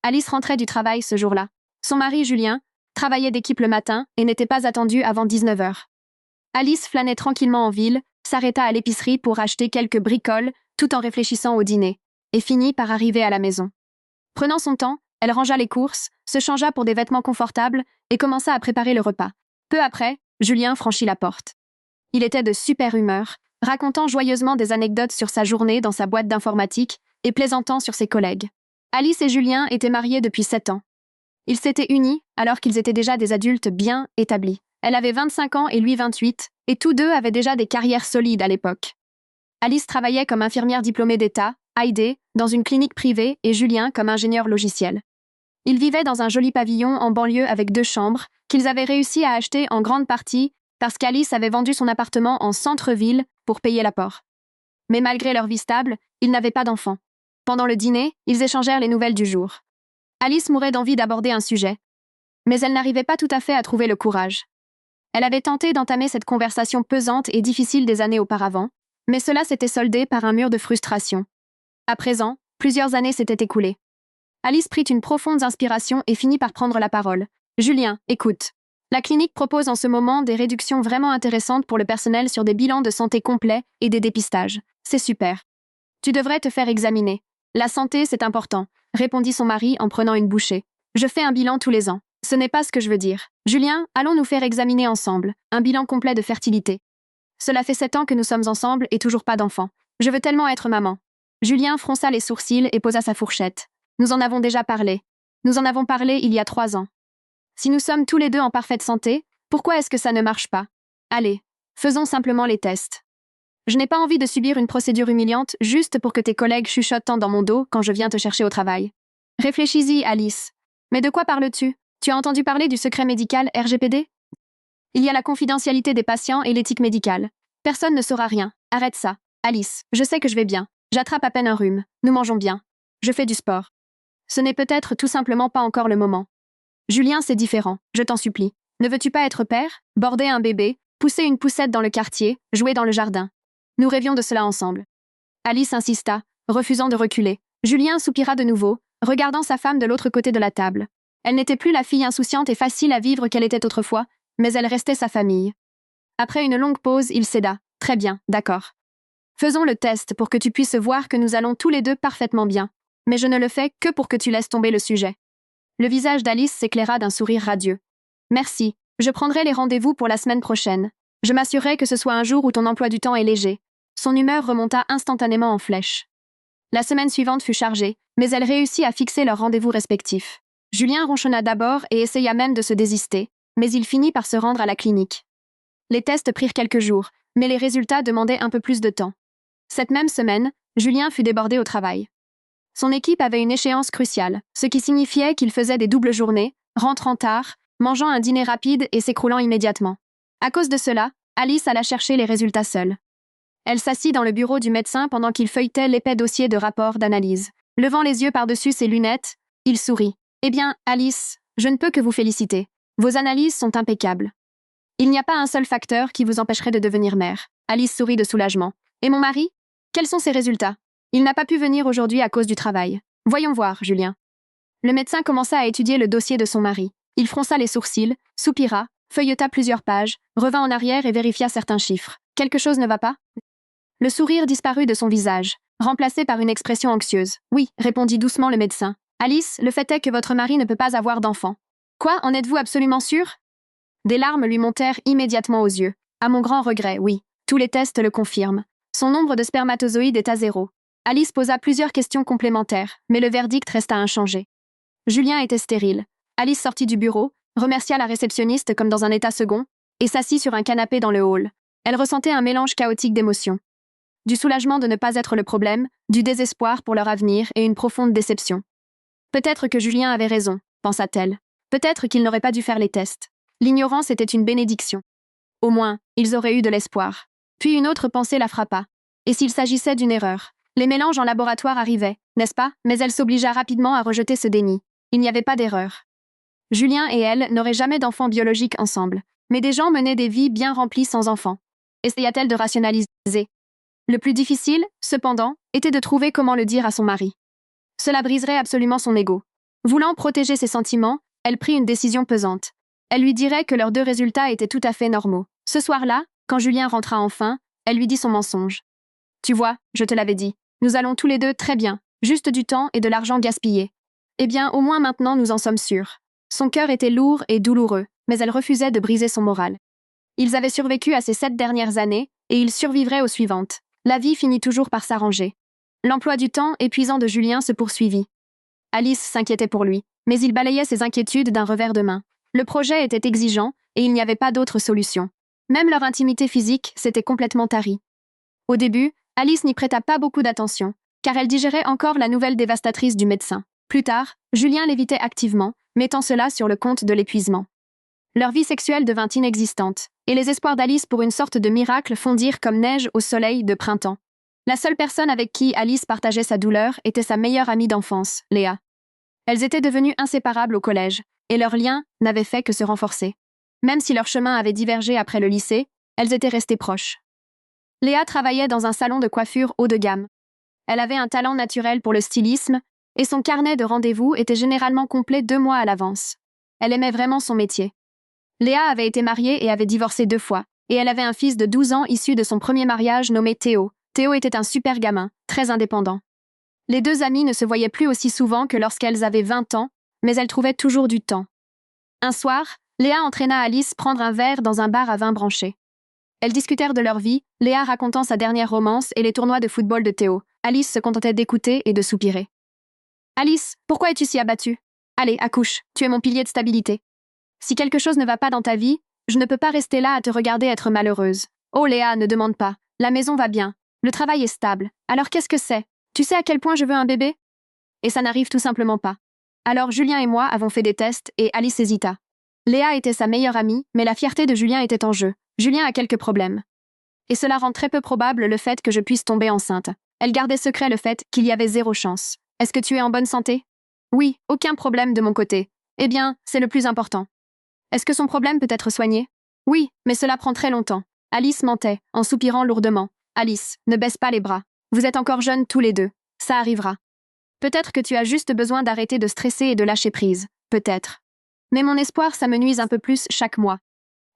Alice rentrait du travail ce jour-là. Son mari, Julien, travaillait d'équipe le matin et n'était pas attendu avant 19 heures. Alice flânait tranquillement en ville, s'arrêta à l'épicerie pour acheter quelques bricoles, tout en réfléchissant au dîner, et finit par arriver à la maison. Prenant son temps, elle rangea les courses, se changea pour des vêtements confortables et commença à préparer le repas. Peu après, Julien franchit la porte. Il était de super humeur, racontant joyeusement des anecdotes sur sa journée dans sa boîte d'informatique et plaisantant sur ses collègues. Alice et Julien étaient mariés depuis 7 ans. Ils s'étaient unis alors qu'ils étaient déjà des adultes bien établis. Elle avait 25 ans et lui 28, et tous deux avaient déjà des carrières solides à l'époque. Alice travaillait comme infirmière diplômée d'État, Heidi, dans une clinique privée, et Julien comme ingénieur logiciel. Ils vivaient dans un joli pavillon en banlieue avec 2 chambres, qu'ils avaient réussi à acheter en grande partie parce qu'Alice avait vendu son appartement en centre-ville pour payer l'apport. Mais malgré leur vie stable, ils n'avaient pas d'enfants. Pendant le dîner, ils échangèrent les nouvelles du jour. Alice mourait d'envie d'aborder un sujet. Mais elle n'arrivait pas tout à fait à trouver le courage. Elle avait tenté d'entamer cette conversation pesante et difficile des années auparavant, mais cela s'était soldé par un mur de frustration. À présent, plusieurs années s'étaient écoulées. Alice prit une profonde inspiration et finit par prendre la parole. « Julien, écoute. La clinique propose en ce moment des réductions vraiment intéressantes pour le personnel sur des bilans de santé complets et des dépistages. C'est super. Tu devrais te faire examiner. La santé, c'est important, » répondit son mari en prenant une bouchée. « Je fais un bilan tous les ans. Ce n'est pas ce que je veux dire. Julien, allons nous faire examiner ensemble. Un bilan complet de fertilité. Cela fait 7 ans que nous sommes ensemble et toujours pas d'enfant. Je veux tellement être maman. » Julien fronça les sourcils et posa sa fourchette. « Nous en avons déjà parlé. Nous en avons parlé il y a 3 ans. Si nous sommes tous les deux en parfaite santé, pourquoi est-ce que ça ne marche pas? Allez, faisons simplement les tests. Je n'ai pas envie de subir une procédure humiliante juste pour que tes collègues chuchotent tant dans mon dos quand je viens te chercher au travail. Réfléchis-y, Alice. Mais de quoi parles-tu? Tu as entendu parler du secret médical RGPD? Il y a la confidentialité des patients et l'éthique médicale. Personne ne saura rien. Arrête ça. Alice, je sais que je vais bien. J'attrape à peine un rhume. Nous mangeons bien. Je fais du sport. Ce n'est peut-être tout simplement pas encore le moment. Julien, c'est différent. Je t'en supplie. Ne veux-tu pas être père? Border un bébé? Pousser une poussette dans le quartier? Jouer dans le jardin? Nous rêvions de cela ensemble. Alice insista, refusant de reculer. Julien soupira de nouveau, regardant sa femme de l'autre côté de la table. Elle n'était plus la fille insouciante et facile à vivre qu'elle était autrefois, mais elle restait sa famille. Après une longue pause, il céda. Très bien, d'accord. Faisons le test pour que tu puisses voir que nous allons tous les deux parfaitement bien. Mais je ne le fais que pour que tu laisses tomber le sujet. Le visage d'Alice s'éclaira d'un sourire radieux. Merci, je prendrai les rendez-vous pour la semaine prochaine. Je m'assurerai que ce soit un jour où ton emploi du temps est léger. Son humeur remonta instantanément en flèche. La semaine suivante fut chargée, mais elle réussit à fixer leurs rendez-vous respectifs. Julien ronchonna d'abord et essaya même de se désister, mais il finit par se rendre à la clinique. Les tests prirent quelques jours, mais les résultats demandaient un peu plus de temps. Cette même semaine, Julien fut débordé au travail. Son équipe avait une échéance cruciale, ce qui signifiait qu'il faisait des doubles journées, rentrant tard, mangeant un dîner rapide et s'écroulant immédiatement. À cause de cela, Alice alla chercher les résultats seule. Elle s'assit dans le bureau du médecin pendant qu'il feuilletait l'épais dossier de rapport d'analyse. Levant les yeux par-dessus ses lunettes, il sourit. « Eh bien, Alice, je ne peux que vous féliciter. Vos analyses sont impeccables. Il n'y a pas un seul facteur qui vous empêcherait de devenir mère. » Alice sourit de soulagement. « Et mon mari? Quels sont ses résultats? Il n'a pas pu venir aujourd'hui à cause du travail. Voyons voir, Julien. » Le médecin commença à étudier le dossier de son mari. Il fronça les sourcils, soupira, feuilleta plusieurs pages, revint en arrière et vérifia certains chiffres. « Quelque chose ne va pas? » Le sourire disparut de son visage, remplacé par une expression anxieuse. « Oui, » répondit doucement le médecin. « Alice, le fait est que votre mari ne peut pas avoir d'enfant. »« Quoi, en êtes-vous absolument sûre ?» Des larmes lui montèrent immédiatement aux yeux. « À mon grand regret, oui. Tous les tests le confirment. Son nombre de spermatozoïdes est à 0. » Alice posa plusieurs questions complémentaires, mais le verdict resta inchangé. Julien était stérile. Alice sortit du bureau, remercia la réceptionniste comme dans un état second, et s'assit sur un canapé dans le hall. Elle ressentait un mélange chaotique d'émotions. Du soulagement de ne pas être le problème, du désespoir pour leur avenir et une profonde déception. Peut-être que Julien avait raison, pensa-t-elle. Peut-être qu'il n'aurait pas dû faire les tests. L'ignorance était une bénédiction. Au moins, ils auraient eu de l'espoir. Puis une autre pensée la frappa. Et s'il s'agissait d'une erreur? Les mélanges en laboratoire arrivaient, n'est-ce pas? Mais elle s'obligea rapidement à rejeter ce déni. Il n'y avait pas d'erreur. Julien et elle n'auraient jamais d'enfants biologiques ensemble, mais des gens menaient des vies bien remplies sans enfants. Essaya-t-elle de rationaliser? Le plus difficile, cependant, était de trouver comment le dire à son mari. Cela briserait absolument son ego. Voulant protéger ses sentiments, elle prit une décision pesante. Elle lui dirait que leurs deux résultats étaient tout à fait normaux. Ce soir-là, quand Julien rentra enfin, elle lui dit son mensonge. Tu vois, je te l'avais dit. Nous allons tous les deux très bien, juste du temps et de l'argent gaspillé. Eh bien, au moins maintenant nous en sommes sûrs. Son cœur était lourd et douloureux, mais elle refusait de briser son moral. Ils avaient survécu à ces 7 dernières années, et ils survivraient aux suivantes. La vie finit toujours par s'arranger. L'emploi du temps épuisant de Julien se poursuivit. Alice s'inquiétait pour lui, mais il balayait ses inquiétudes d'un revers de main. Le projet était exigeant, et il n'y avait pas d'autre solution. Même leur intimité physique s'était complètement tarie. Au début, Alice n'y prêta pas beaucoup d'attention, car elle digérait encore la nouvelle dévastatrice du médecin. Plus tard, Julien l'évitait activement, mettant cela sur le compte de l'épuisement. Leur vie sexuelle devint inexistante, et les espoirs d'Alice pour une sorte de miracle fondirent comme neige au soleil de printemps. La seule personne avec qui Alice partageait sa douleur était sa meilleure amie d'enfance, Léa. Elles étaient devenues inséparables au collège, et leur lien n'avait fait que se renforcer. Même si leurs chemins avaient divergé après le lycée, elles étaient restées proches. Léa travaillait dans un salon de coiffure haut de gamme. Elle avait un talent naturel pour le stylisme, et son carnet de rendez-vous était généralement complet 2 mois à l'avance. Elle aimait vraiment son métier. Léa avait été mariée et avait divorcé 2 fois, et elle avait un fils de 12 ans issu de son premier mariage nommé Théo. Théo était un super gamin, très indépendant. Les deux amies ne se voyaient plus aussi souvent que lorsqu'elles avaient 20 ans, mais elles trouvaient toujours du temps. Un soir, Léa entraîna Alice prendre un verre dans un bar à vin branché. Elles discutèrent de leur vie, Léa racontant sa dernière romance et les tournois de football de Théo. Alice se contentait d'écouter et de soupirer. « Alice, pourquoi es-tu si abattue? Allez, accouche, tu es mon pilier de stabilité. Si quelque chose ne va pas dans ta vie, je ne peux pas rester là à te regarder être malheureuse. Oh Léa, ne demande pas. La maison va bien. Le travail est stable. Alors qu'est-ce que c'est? Tu sais à quel point je veux un bébé? Et ça n'arrive tout simplement pas. Alors Julien et moi avons fait des tests et Alice hésita. Léa était sa meilleure amie, mais la fierté de Julien était en jeu. Julien a quelques problèmes. Et cela rend très peu probable le fait que je puisse tomber enceinte. Elle gardait secret le fait qu'il y avait 0 chance. Est-ce que tu es en bonne santé? Oui, aucun problème de mon côté. Eh bien, c'est le plus important. Est-ce que son problème peut être soigné? Oui, mais cela prend très longtemps. Alice mentait, en soupirant lourdement. Alice, ne baisse pas les bras. Vous êtes encore jeunes tous les deux. Ça arrivera. Peut-être que tu as juste besoin d'arrêter de stresser et de lâcher prise. Peut-être. Mais mon espoir s'amenuise un peu plus chaque mois.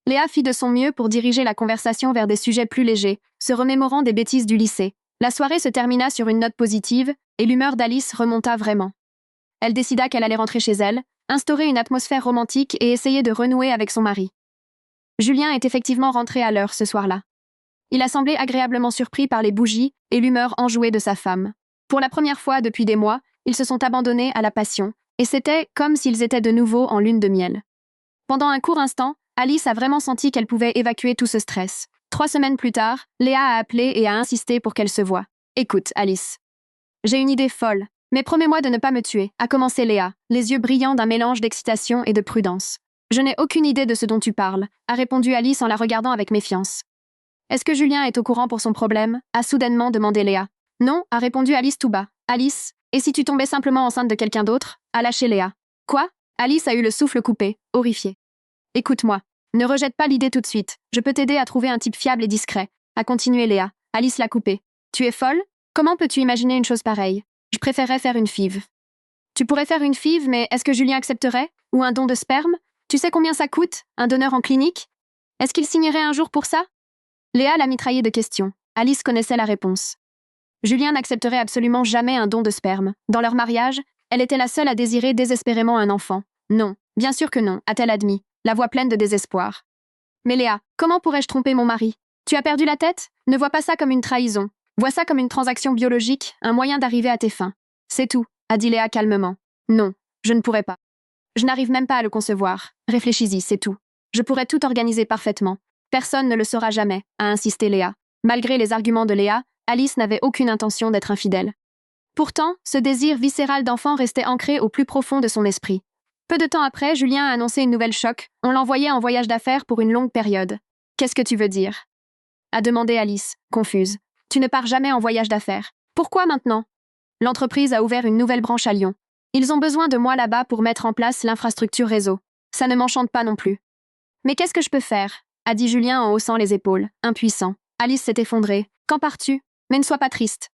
Léa fit de son mieux pour diriger la conversation vers des sujets plus légers, se remémorant des bêtises du lycée. La soirée se termina sur une note positive, et l'humeur d'Alice remonta vraiment. Elle décida qu'elle allait rentrer chez elle, instaurer une atmosphère romantique et essayer de renouer avec son mari. Julien est effectivement rentré à l'heure ce soir-là. Il a semblé agréablement surpris par les bougies et l'humeur enjouée de sa femme. Pour la première fois depuis des mois, ils se sont abandonnés à la passion, et c'était comme s'ils étaient de nouveau en lune de miel. Pendant un court instant, Alice a vraiment senti qu'elle pouvait évacuer tout ce stress. 3 semaines plus tard, Léa a appelé et a insisté pour qu'elle se voie. « Écoute, Alice. J'ai une idée folle, mais promets-moi de ne pas me tuer », a commencé Léa, les yeux brillants d'un mélange d'excitation et de prudence. « Je n'ai aucune idée de ce dont tu parles », a répondu Alice en la regardant avec méfiance. « Est-ce que Julien est au courant pour son problème ?» a soudainement demandé Léa. « Non », a répondu Alice tout bas. « Alice, et si tu tombais simplement enceinte de quelqu'un d'autre ?» a lâché Léa. « Quoi ?» Alice a eu le souffle coupé, horrifiée. « Écoute-moi. Ne rejette pas l'idée tout de suite. Je peux t'aider à trouver un type fiable et discret, » a continué Léa. Alice l'a coupé. « Tu es folle? Comment peux-tu imaginer une chose pareille? Je préférerais faire une FIV. » « Tu pourrais faire une FIV, mais est-ce que Julien accepterait? Ou un don de sperme? Tu sais combien ça coûte, un donneur en clinique? Est-ce qu'il signerait un jour pour ça? » Léa l'a mitraillée de questions. Alice connaissait la réponse. Julien n'accepterait absolument jamais un don de sperme. Dans leur mariage, elle était la seule à désirer désespérément un enfant. Non, bien sûr que non, a-t-elle admis, la voix pleine de désespoir. Mais Léa, comment pourrais-je tromper mon mari? Tu as perdu la tête? Ne vois pas ça comme une trahison. Vois ça comme une transaction biologique, un moyen d'arriver à tes fins. C'est tout, a dit Léa calmement. Non, je ne pourrais pas. Je n'arrive même pas à le concevoir. Réfléchis-y, c'est tout. Je pourrais tout organiser parfaitement. Personne ne le saura jamais, a insisté Léa. Malgré les arguments de Léa, Alice n'avait aucune intention d'être infidèle. Pourtant, ce désir viscéral d'enfant restait ancré au plus profond de son esprit. Peu de temps après, Julien a annoncé une nouvelle choc. On l'envoyait en voyage d'affaires pour une longue période. « Qu'est-ce que tu veux dire ?» a demandé Alice, confuse. « Tu ne pars jamais en voyage d'affaires. Pourquoi maintenant ?» L'entreprise a ouvert une nouvelle branche à Lyon. Ils ont besoin de moi là-bas pour mettre en place l'infrastructure réseau. Ça ne m'enchante pas non plus. « Mais qu'est-ce que je peux faire ?» a dit Julien en haussant les épaules, impuissant. Alice s'est effondrée. « Quand pars-tu? Mais ne sois pas triste. »«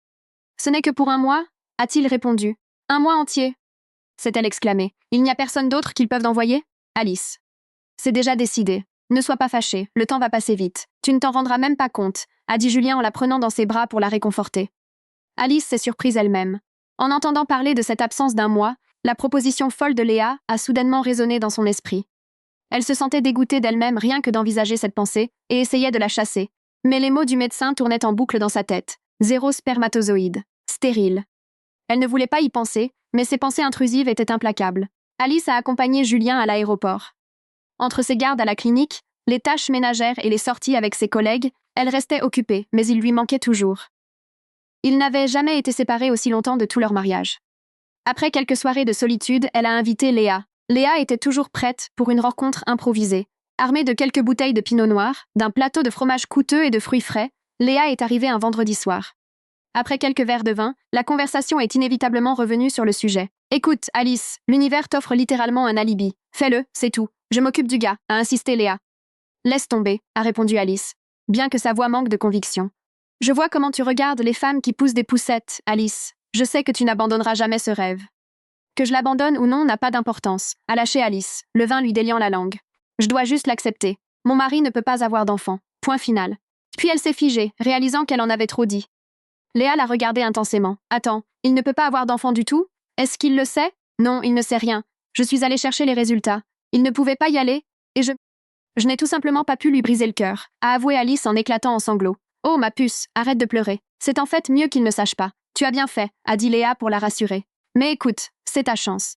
Ce n'est que pour un mois ?» a-t-il répondu. « Un mois entier. s'est-elle exclamée. Il n'y a personne d'autre qu'ils peuvent envoyer? Alice. C'est déjà décidé. Ne sois pas fâchée, le temps va passer vite. Tu ne t'en rendras même pas compte, a dit Julien en la prenant dans ses bras pour la réconforter. Alice s'est surprise elle-même. En entendant parler de cette absence d'un mois, la proposition folle de Léa a soudainement résonné dans son esprit. Elle se sentait dégoûtée d'elle-même rien que d'envisager cette pensée et essayait de la chasser. Mais les mots du médecin tournaient en boucle dans sa tête. 0 spermatozoïde. Stérile. Elle ne voulait pas y penser, mais ses pensées intrusives étaient implacables. Alice a accompagné Julien à l'aéroport. Entre ses gardes à la clinique, les tâches ménagères et les sorties avec ses collègues, elle restait occupée, mais il lui manquait toujours. Ils n'avaient jamais été séparés aussi longtemps de tout leur mariage. Après quelques soirées de solitude, elle a invité Léa. Léa était toujours prête pour une rencontre improvisée. Armée de quelques bouteilles de pinot noir, d'un plateau de fromage coûteux et de fruits frais, Léa est arrivée un vendredi soir. Après quelques verres de vin, la conversation est inévitablement revenue sur le sujet. « Écoute, Alice, l'univers t'offre littéralement un alibi. Fais-le, c'est tout. Je m'occupe du gars », a insisté Léa. « Laisse tomber », a répondu Alice, bien que sa voix manque de conviction. « Je vois comment tu regardes les femmes qui poussent des poussettes, Alice. Je sais que tu n'abandonneras jamais ce rêve. » « Que je l'abandonne ou non n'a pas d'importance, » a lâché Alice, le vin lui déliant la langue. « Je dois juste l'accepter. Mon mari ne peut pas avoir d'enfant. Point final. » Puis elle s'est figée, réalisant qu'elle en avait trop dit. Léa la regardait intensément. « Attends, il ne peut pas avoir d'enfant du tout? Est-ce qu'il le sait? » « Non, il ne sait rien. Je suis allée chercher les résultats. Il ne pouvait pas y aller, et je n'ai tout simplement pas pu lui briser le cœur, » a avoué Alice en éclatant en sanglots. « Oh, ma puce, arrête de pleurer. C'est en fait mieux qu'il ne sache pas. Tu as bien fait, » a dit Léa pour la rassurer. « Mais écoute, c'est ta chance.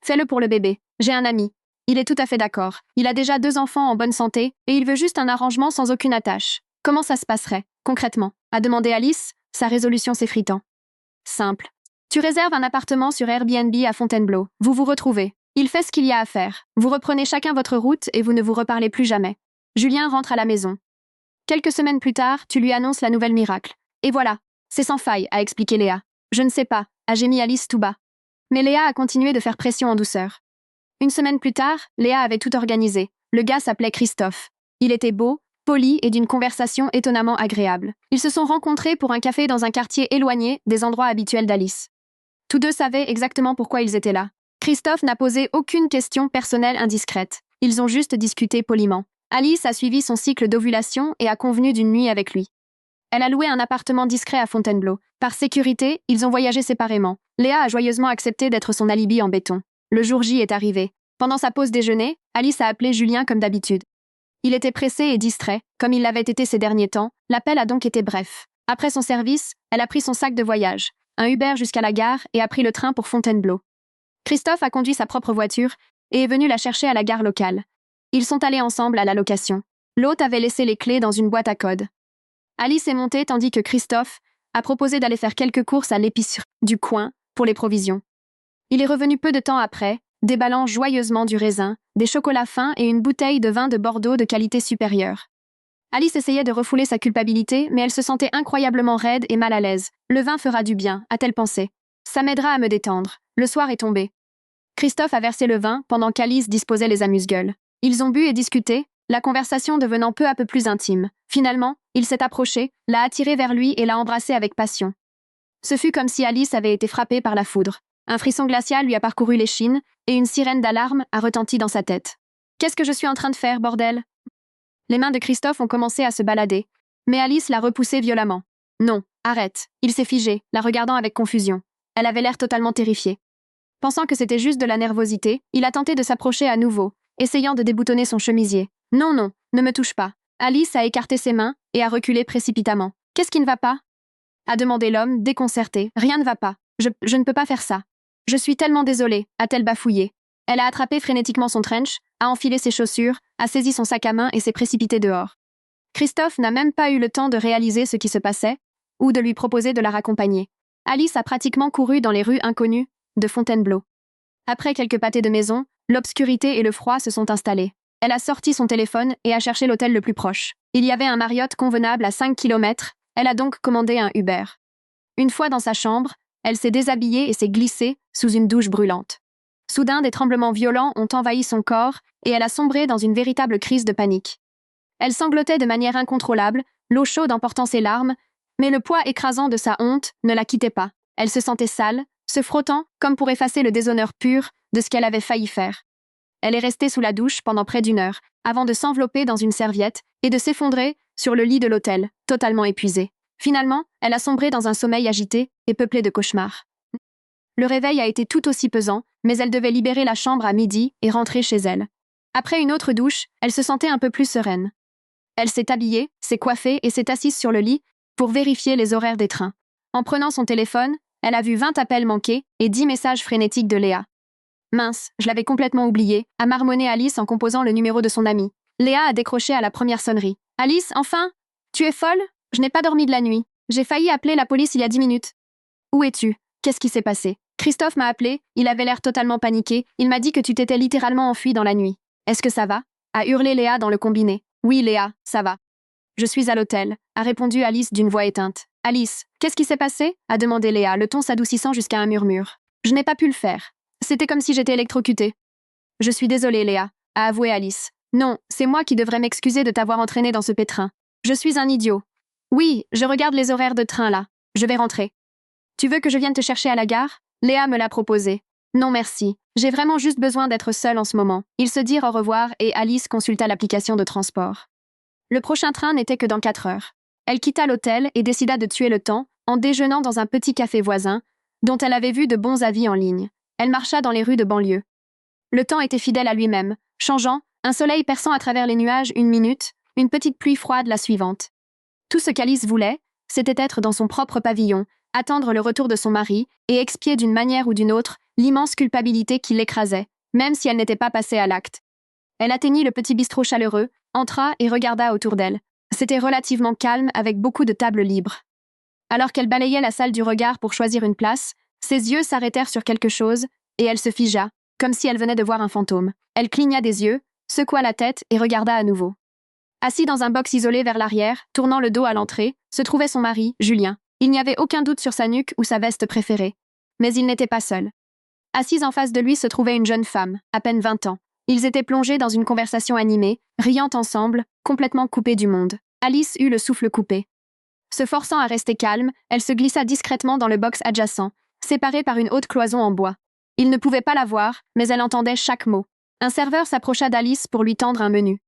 Fais-le pour le bébé. J'ai un ami. Il est tout à fait d'accord. Il a déjà 2 enfants en bonne santé, et il veut juste un arrangement sans aucune attache. Comment ça se passerait, concrètement ?» a demandé Alice, sa résolution s'effritant. Simple. Tu réserves un appartement sur Airbnb à Fontainebleau. Vous vous retrouvez. Il fait ce qu'il y a à faire. Vous reprenez chacun votre route et vous ne vous reparlez plus jamais. Julien rentre à la maison. Quelques semaines plus tard, tu lui annonces la nouvelle miracle. Et voilà. C'est sans faille, a expliqué Léa. Je ne sais pas, a gémi Alice tout bas. Mais Léa a continué de faire pression en douceur. Une semaine plus tard, Léa avait tout organisé. Le gars s'appelait Christophe. Il était beau, poli et d'une conversation étonnamment agréable. Ils se sont rencontrés pour un café dans un quartier éloigné des endroits habituels d'Alice. Tous deux savaient exactement pourquoi ils étaient là. Christophe n'a posé aucune question personnelle indiscrète. Ils ont juste discuté poliment. Alice a suivi son cycle d'ovulation et a convenu d'une nuit avec lui. Elle a loué un appartement discret à Fontainebleau. Par sécurité, ils ont voyagé séparément. Léa a joyeusement accepté d'être son alibi en béton. Le jour J est arrivé. Pendant sa pause déjeuner, Alice a appelé Julien comme d'habitude. Il était pressé et distrait, comme il l'avait été ces derniers temps. L'appel a donc été bref. Après son service, elle a pris son sac de voyage, un Uber jusqu'à la gare et a pris le train pour Fontainebleau. Christophe a conduit sa propre voiture et est venu la chercher à la gare locale. Ils sont allés ensemble à la location. L'hôte avait laissé les clés dans une boîte à code. Alice est montée tandis que Christophe a proposé d'aller faire quelques courses à l'épicerie du coin pour les provisions. Il est revenu peu de temps après, déballant joyeusement du raisin, des chocolats fins et une bouteille de vin de Bordeaux de qualité supérieure. Alice essayait de refouler sa culpabilité, mais elle se sentait incroyablement raide et mal à l'aise. Le vin fera du bien, a-t-elle pensé. Ça m'aidera à me détendre. Le soir est tombé. Christophe a versé le vin pendant qu'Alice disposait les amuse-gueules. Ils ont bu et discuté, la conversation devenant peu à peu plus intime. Finalement, il s'est approché, l'a attirée vers lui et l'a embrassée avec passion. Ce fut comme si Alice avait été frappée par la foudre. Un frisson glacial lui a parcouru l'échine et une sirène d'alarme a retenti dans sa tête. « Qu'est-ce que je suis en train de faire, bordel ?» Les mains de Christophe ont commencé à se balader, mais Alice l'a repoussé violemment. « Non, arrête. » Il s'est figé, la regardant avec confusion. Elle avait l'air totalement terrifiée. Pensant que c'était juste de la nervosité, il a tenté de s'approcher à nouveau, essayant de déboutonner son chemisier. « Non, non, ne me touche pas. » Alice a écarté ses mains et a reculé précipitamment. « Qu'est-ce qui ne va pas ?» a demandé l'homme, déconcerté. « Rien ne va pas. Je ne peux pas faire ça. »« Je suis tellement désolée, » a-t-elle bafouillé. Elle a attrapé frénétiquement son trench, a enfilé ses chaussures, a saisi son sac à main et s'est précipitée dehors. Christophe n'a même pas eu le temps de réaliser ce qui se passait ou de lui proposer de la raccompagner. Alice a pratiquement couru dans les rues inconnues de Fontainebleau. Après quelques pâtés de maison, l'obscurité et le froid se sont installés. Elle a sorti son téléphone et a cherché l'hôtel le plus proche. Il y avait un Marriott convenable à 5 km, elle a donc commandé un Uber. Une fois dans sa chambre, elle s'est déshabillée et s'est glissée sous une douche brûlante. Soudain, des tremblements violents ont envahi son corps et elle a sombré dans une véritable crise de panique. Elle sanglotait de manière incontrôlable, l'eau chaude emportant ses larmes, mais le poids écrasant de sa honte ne la quittait pas. Elle se sentait sale, se frottant comme pour effacer le déshonneur pur de ce qu'elle avait failli faire. Elle est restée sous la douche pendant près d'1 heure, avant de s'envelopper dans une serviette et de s'effondrer sur le lit de l'hôtel, totalement épuisée. Finalement, elle a sombré dans un sommeil agité et peuplé de cauchemars. Le réveil a été tout aussi pesant, mais elle devait libérer la chambre à midi et rentrer chez elle. Après une autre douche, elle se sentait un peu plus sereine. Elle s'est habillée, s'est coiffée et s'est assise sur le lit pour vérifier les horaires des trains. En prenant son téléphone, elle a vu 20 appels manqués et 10 messages frénétiques de Léa. Mince, je l'avais complètement oublié, a marmonné Alice en composant le numéro de son amie. Léa a décroché à la première sonnerie. Alice, enfin? Tu es folle? Je n'ai pas dormi de la nuit. J'ai failli appeler la police il y a 10 minutes. Où es-tu? Qu'est-ce qui s'est passé? Christophe m'a appelé, il avait l'air totalement paniqué, il m'a dit que tu t'étais littéralement enfui dans la nuit. Est-ce que ça va? A hurlé Léa dans le combiné. Oui, Léa, ça va. Je suis à l'hôtel, a répondu Alice d'une voix éteinte. Alice, qu'est-ce qui s'est passé? A demandé Léa, le ton s'adoucissant jusqu'à un murmure. Je n'ai pas pu le faire. C'était comme si j'étais électrocutée. Je suis désolée, Léa, a avoué Alice. Non, c'est moi qui devrais m'excuser de t'avoir entraînée dans ce pétrin. Je suis un idiot. Oui, je regarde les horaires de train là. Je vais rentrer. Tu veux que je vienne te chercher à la gare? Léa me l'a proposé. Non merci, j'ai vraiment juste besoin d'être seule en ce moment. Ils se dirent au revoir et Alice consulta l'application de transport. Le prochain train n'était que dans 4 heures. Elle quitta l'hôtel et décida de tuer le temps en déjeunant dans un petit café voisin, dont elle avait vu de bons avis en ligne. Elle marcha dans les rues de banlieue. Le temps était fidèle à lui-même, changeant, un soleil perçant à travers les nuages 1 minute, une petite pluie froide la suivante. Tout ce qu'Alice voulait, c'était être dans son propre pavillon, attendre le retour de son mari et expier d'une manière ou d'une autre l'immense culpabilité qui l'écrasait, même si elle n'était pas passée à l'acte. Elle atteignit le petit bistrot chaleureux, entra et regarda autour d'elle. C'était relativement calme avec beaucoup de tables libres. Alors qu'elle balayait la salle du regard pour choisir une place, ses yeux s'arrêtèrent sur quelque chose et elle se figea, comme si elle venait de voir un fantôme. Elle cligna des yeux, secoua la tête et regarda à nouveau. Assis dans un box isolé vers l'arrière, tournant le dos à l'entrée, se trouvait son mari, Julien. Il n'y avait aucun doute sur sa nuque ou sa veste préférée. Mais il n'était pas seul. Assise en face de lui se trouvait une jeune femme, à peine 20 ans. Ils étaient plongés dans une conversation animée, riant ensemble, complètement coupés du monde. Alice eut le souffle coupé. Se forçant à rester calme, elle se glissa discrètement dans le box adjacent, séparé par une haute cloison en bois. Il ne pouvait pas la voir, mais elle entendait chaque mot. Un serveur s'approcha d'Alice pour lui tendre un menu.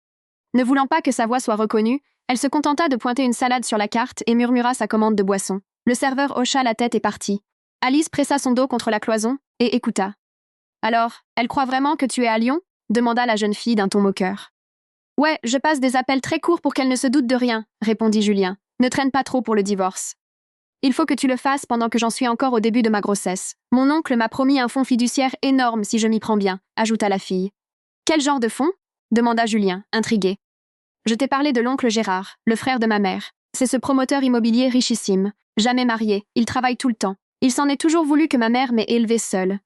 Ne voulant pas que sa voix soit reconnue, elle se contenta de pointer une salade sur la carte et murmura sa commande de boisson. Le serveur hocha la tête et partit. Alice pressa son dos contre la cloison et écouta. « Alors, elle croit vraiment que tu es à Lyon ?» demanda la jeune fille d'un ton moqueur. « Ouais, je passe des appels très courts pour qu'elle ne se doute de rien, » répondit Julien. « Ne traîne pas trop pour le divorce. Il faut que tu le fasses pendant que j'en suis encore au début de ma grossesse. Mon oncle m'a promis un fonds fiduciaire énorme si je m'y prends bien, » ajouta la fille. « Quel genre de fonds ?» demanda Julien, intrigué. « Je t'ai parlé de l'oncle Gérard, le frère de ma mère. C'est ce promoteur immobilier richissime. Jamais marié, il travaille tout le temps. Il s'en est toujours voulu que ma mère m'ait élevée seule.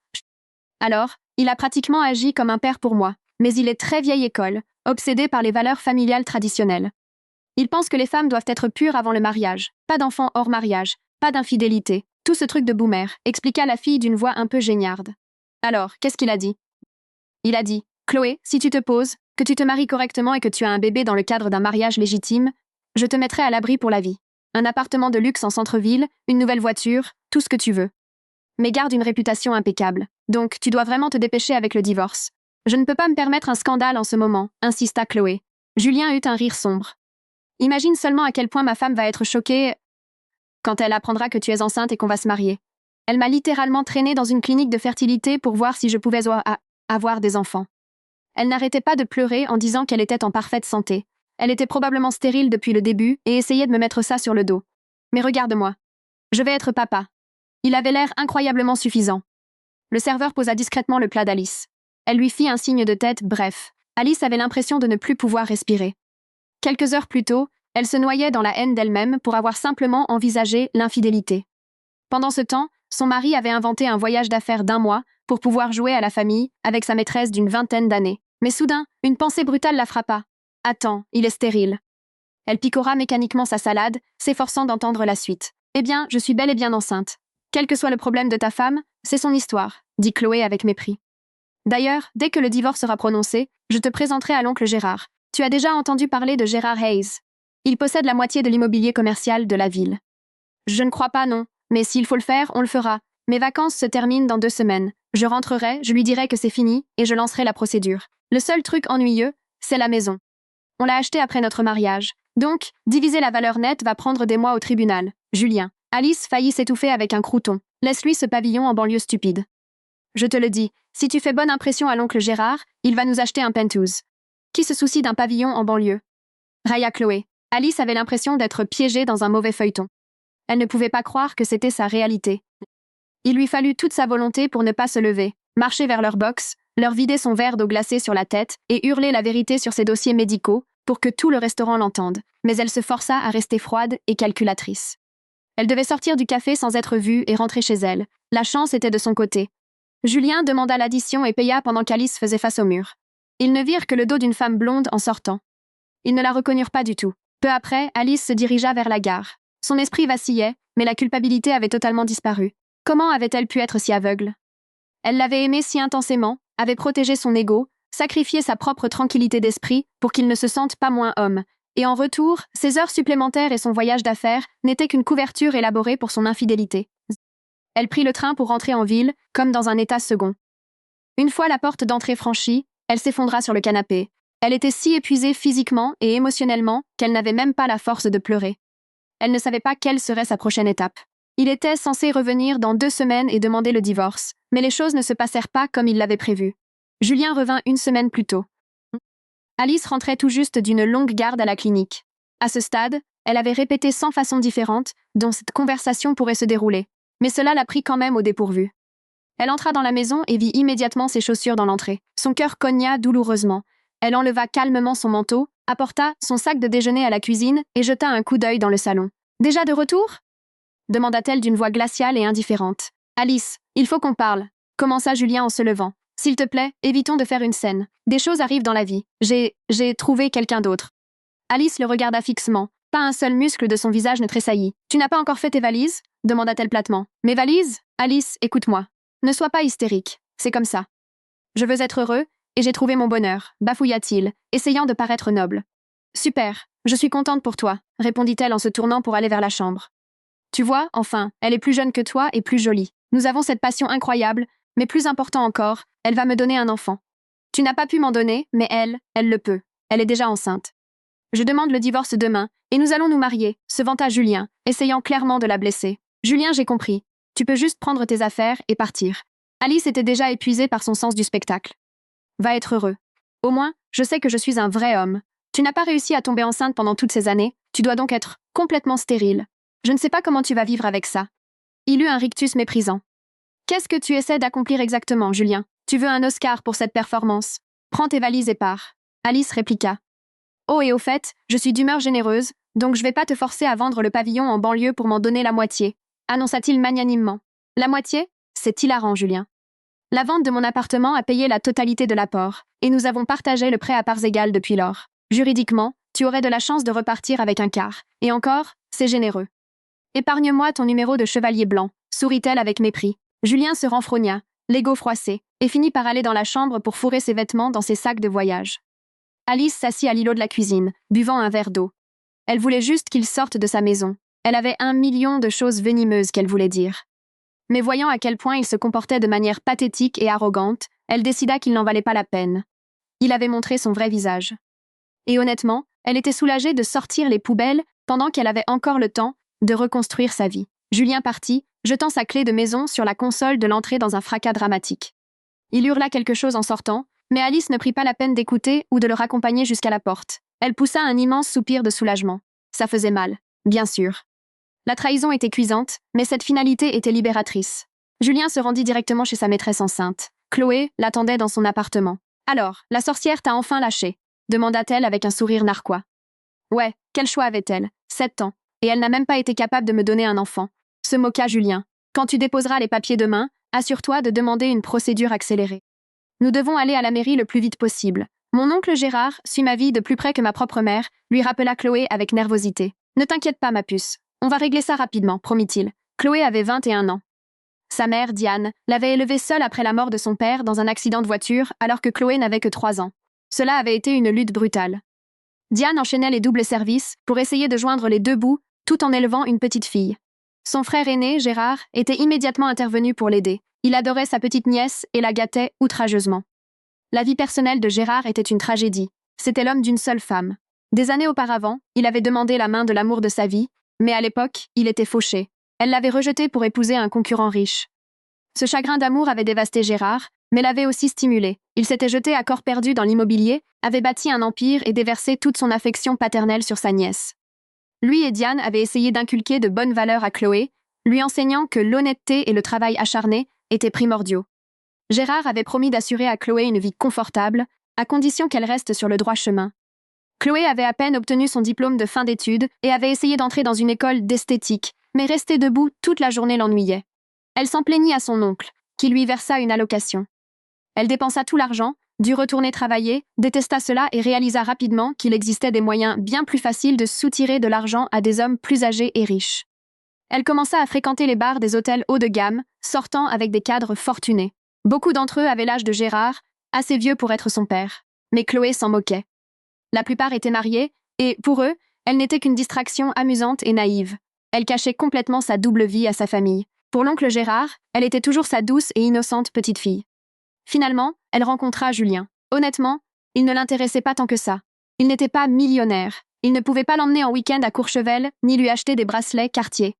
Alors, il a pratiquement agi comme un père pour moi, mais il est très vieille école, obsédé par les valeurs familiales traditionnelles. Il pense que les femmes doivent être pures avant le mariage, pas d'enfants hors mariage, pas d'infidélité, tout ce truc de boomer, expliqua la fille d'une voix un peu géniarde. Alors, qu'est-ce qu'il a dit? Il a dit, Chloé, si tu te poses, que tu te maries correctement et que tu as un bébé dans le cadre d'un mariage légitime, je te mettrai à l'abri pour la vie. Un appartement de luxe en centre-ville, une nouvelle voiture, tout ce que tu veux. Mais garde une réputation impeccable. Donc, tu dois vraiment te dépêcher avec le divorce. Je ne peux pas me permettre un scandale en ce moment, insista Chloé. Julien eut un rire sombre. Imagine seulement à quel point ma femme va être choquée quand elle apprendra que tu es enceinte et qu'on va se marier. Elle m'a littéralement traînée dans une clinique de fertilité pour voir si je pouvais avoir des enfants. Elle n'arrêtait pas de pleurer en disant qu'elle était en parfaite santé. Elle était probablement stérile depuis le début et essayait de me mettre ça sur le dos. Mais regarde-moi. Je vais être papa. Il avait l'air incroyablement suffisant. Le serveur posa discrètement le plat d'Alice. Elle lui fit un signe de tête bref. Alice avait l'impression de ne plus pouvoir respirer. Quelques heures plus tôt, elle se noyait dans la haine d'elle-même pour avoir simplement envisagé l'infidélité. Pendant ce temps, son mari avait inventé un voyage d'affaires d'1 mois pour pouvoir jouer à la famille avec sa maîtresse d'une 20aine d'années. Mais soudain, une pensée brutale la frappa. « Attends, il est stérile. » Elle picora mécaniquement sa salade, s'efforçant d'entendre la suite. « Eh bien, je suis bel et bien enceinte. Quel que soit le problème de ta femme, c'est son histoire, » dit Chloé avec mépris. « D'ailleurs, dès que le divorce sera prononcé, je te présenterai à l'oncle Gérard. Tu as déjà entendu parler de Gérard Hayes. Il possède la moitié de l'immobilier commercial de la ville. » « Je ne crois pas, non. Mais s'il faut le faire, on le fera. Mes vacances se terminent dans 2 semaines. Je rentrerai, je lui dirai que c'est fini, et je lancerai la procédure. Le seul truc ennuyeux, c'est la maison. On l'a achetée après notre mariage. Donc, diviser la valeur nette va prendre des mois au tribunal. Julien. Alice faillit s'étouffer avec un crouton. Laisse-lui ce pavillon en banlieue stupide. Je te le dis, si tu fais bonne impression à l'oncle Gérard, il va nous acheter un penthouse. Qui se soucie d'un pavillon en banlieue? Railla Chloé. Alice avait l'impression d'être piégée dans un mauvais feuilleton. Elle ne pouvait pas croire que c'était sa réalité. Il lui fallut toute sa volonté pour ne pas se lever, marcher vers leur box, leur vider son verre d'eau glacée sur la tête et hurler la vérité sur ses dossiers médicaux pour que tout le restaurant l'entende. Mais elle se força à rester froide et calculatrice. Elle devait sortir du café sans être vue et rentrer chez elle. La chance était de son côté. Julien demanda l'addition et paya pendant qu'Alice faisait face au mur. Ils ne virent que le dos d'une femme blonde en sortant. Ils ne la reconnurent pas du tout. Peu après, Alice se dirigea vers la gare. Son esprit vacillait, mais la culpabilité avait totalement disparu. Comment avait-elle pu être si aveugle? Elle l'avait aimé si intensément, avait protégé son ego, sacrifié sa propre tranquillité d'esprit pour qu'il ne se sente pas moins homme. Et en retour, ses heures supplémentaires et son voyage d'affaires n'étaient qu'une couverture élaborée pour son infidélité. Elle prit le train pour rentrer en ville, comme dans un état second. Une fois la porte d'entrée franchie, elle s'effondra sur le canapé. Elle était si épuisée physiquement et émotionnellement qu'elle n'avait même pas la force de pleurer. Elle ne savait pas quelle serait sa prochaine étape. Il était censé revenir dans 2 semaines et demander le divorce, mais les choses ne se passèrent pas comme il l'avait prévu. Julien revint 1 semaine plus tôt. Alice rentrait tout juste d'une longue garde à la clinique. À ce stade, elle avait répété 100 façons différentes dont cette conversation pourrait se dérouler, mais cela la prit quand même au dépourvu. Elle entra dans la maison et vit immédiatement ses chaussures dans l'entrée. Son cœur cogna douloureusement. Elle enleva calmement son manteau, apporta son sac de déjeuner à la cuisine et jeta un coup d'œil dans le salon. « Déjà de retour ?» demanda-t-elle d'une voix glaciale et indifférente. « Alice, il faut qu'on parle », commença Julien en se levant. « S'il te plaît, évitons de faire une scène. Des choses arrivent dans la vie. J'ai trouvé quelqu'un d'autre. » Alice le regarda fixement. Pas un seul muscle de son visage ne tressaillit. « Tu n'as pas encore fait tes valises ?» demanda-t-elle platement. « Mes valises ? Alice, écoute-moi. Ne sois pas hystérique. C'est comme ça. Je veux être heureux, et j'ai trouvé mon bonheur, bafouilla-t-il, essayant de paraître noble. Super, je suis contente pour toi, répondit-elle en se tournant pour aller vers la chambre. Tu vois, enfin, elle est plus jeune que toi et plus jolie. Nous avons cette passion incroyable, mais plus important encore, elle va me donner un enfant. Tu n'as pas pu m'en donner, mais elle le peut. Elle est déjà enceinte. Je demande le divorce demain, et nous allons nous marier, se vanta Julien, essayant clairement de la blesser. Julien, j'ai compris. Tu peux juste prendre tes affaires et partir. Alice était déjà épuisée par son sens du spectacle. Va être heureux. Au moins, je sais que je suis un vrai homme. Tu n'as pas réussi à tomber enceinte pendant toutes ces années, tu dois donc être complètement stérile. Je ne sais pas comment tu vas vivre avec ça. Il eut un rictus méprisant. Qu'est-ce que tu essaies d'accomplir exactement, Julien? Tu veux un Oscar pour cette performance. Prends tes valises et pars. Alice répliqua. Oh, et au fait, je suis d'humeur généreuse, donc je vais pas te forcer à vendre le pavillon en banlieue pour m'en donner la moitié, annonça-t-il magnanimement. La moitié? C'est hilarant, Julien. La vente de mon appartement a payé la totalité de l'apport, et nous avons partagé le prêt à parts égales depuis lors. Juridiquement, tu aurais de la chance de repartir avec un quart. Et encore, c'est généreux. Épargne-moi ton numéro de chevalier blanc, sourit-elle avec mépris. Julien se renfrogna, l'ego froissé, et finit par aller dans la chambre pour fourrer ses vêtements dans ses sacs de voyage. Alice s'assit à l'îlot de la cuisine, buvant un verre d'eau. Elle voulait juste qu'il sorte de sa maison. Elle avait 1 million de choses venimeuses qu'elle voulait dire. Mais voyant à quel point il se comportait de manière pathétique et arrogante, elle décida qu'il n'en valait pas la peine. Il avait montré son vrai visage. Et honnêtement, elle était soulagée de sortir les poubelles pendant qu'elle avait encore le temps de reconstruire sa vie. Julien partit, jetant sa clé de maison sur la console de l'entrée dans un fracas dramatique. Il hurla quelque chose en sortant, mais Alice ne prit pas la peine d'écouter ou de le raccompagner jusqu'à la porte. Elle poussa un immense soupir de soulagement. Ça faisait mal, bien sûr. La trahison était cuisante, mais cette finalité était libératrice. Julien se rendit directement chez sa maîtresse enceinte. Chloé l'attendait dans son appartement. « Alors, la sorcière t'a enfin lâché ?» demanda-t-elle avec un sourire narquois. « Ouais, quel choix avait-elle? 7 ans, et elle n'a même pas été capable de me donner un enfant. » Se moqua Julien. « Quand tu déposeras les papiers demain, assure-toi de demander une procédure accélérée. Nous devons aller à la mairie le plus vite possible. Mon oncle Gérard suit ma vie de plus près que ma propre mère, lui rappela Chloé avec nervosité. Ne t'inquiète pas, ma puce. On va régler ça rapidement, promit-il. Chloé avait 21 ans. Sa mère, Diane, l'avait élevée seule après la mort de son père dans un accident de voiture alors que Chloé n'avait que 3 ans. Cela avait été une lutte brutale. Diane enchaînait les doubles services pour essayer de joindre les deux bouts tout en élevant une petite fille. Son frère aîné, Gérard, était immédiatement intervenu pour l'aider. Il adorait sa petite nièce et la gâtait outrageusement. La vie personnelle de Gérard était une tragédie. C'était l'homme d'une seule femme. Des années auparavant, il avait demandé la main de l'amour de sa vie, mais à l'époque, il était fauché. Elle l'avait rejeté pour épouser un concurrent riche. Ce chagrin d'amour avait dévasté Gérard, mais l'avait aussi stimulé. Il s'était jeté à corps perdu dans l'immobilier, avait bâti un empire et déversé toute son affection paternelle sur sa nièce. Lui et Diane avaient essayé d'inculquer de bonnes valeurs à Chloé, lui enseignant que l'honnêteté et le travail acharné étaient primordiaux. Gérard avait promis d'assurer à Chloé une vie confortable, à condition qu'elle reste sur le droit chemin. Chloé avait à peine obtenu son diplôme de fin d'études et avait essayé d'entrer dans une école d'esthétique, mais rester debout toute la journée l'ennuyait. Elle s'en plaignit à son oncle, qui lui versa une allocation. Elle dépensa tout l'argent, dut retourner travailler, détesta cela et réalisa rapidement qu'il existait des moyens bien plus faciles de soutirer de l'argent à des hommes plus âgés et riches. Elle commença à fréquenter les bars des hôtels haut de gamme, sortant avec des cadres fortunés. Beaucoup d'entre eux avaient l'âge de Gérard, assez vieux pour être son père. Mais Chloé s'en moquait. La plupart étaient mariés, et, pour eux, elle n'était qu'une distraction amusante et naïve. Elle cachait complètement sa double vie à sa famille. Pour l'oncle Gérard, elle était toujours sa douce et innocente petite fille. Finalement, elle rencontra Julien. Honnêtement, il ne l'intéressait pas tant que ça. Il n'était pas millionnaire. Il ne pouvait pas l'emmener en week-end à Courchevel, ni lui acheter des bracelets Cartier.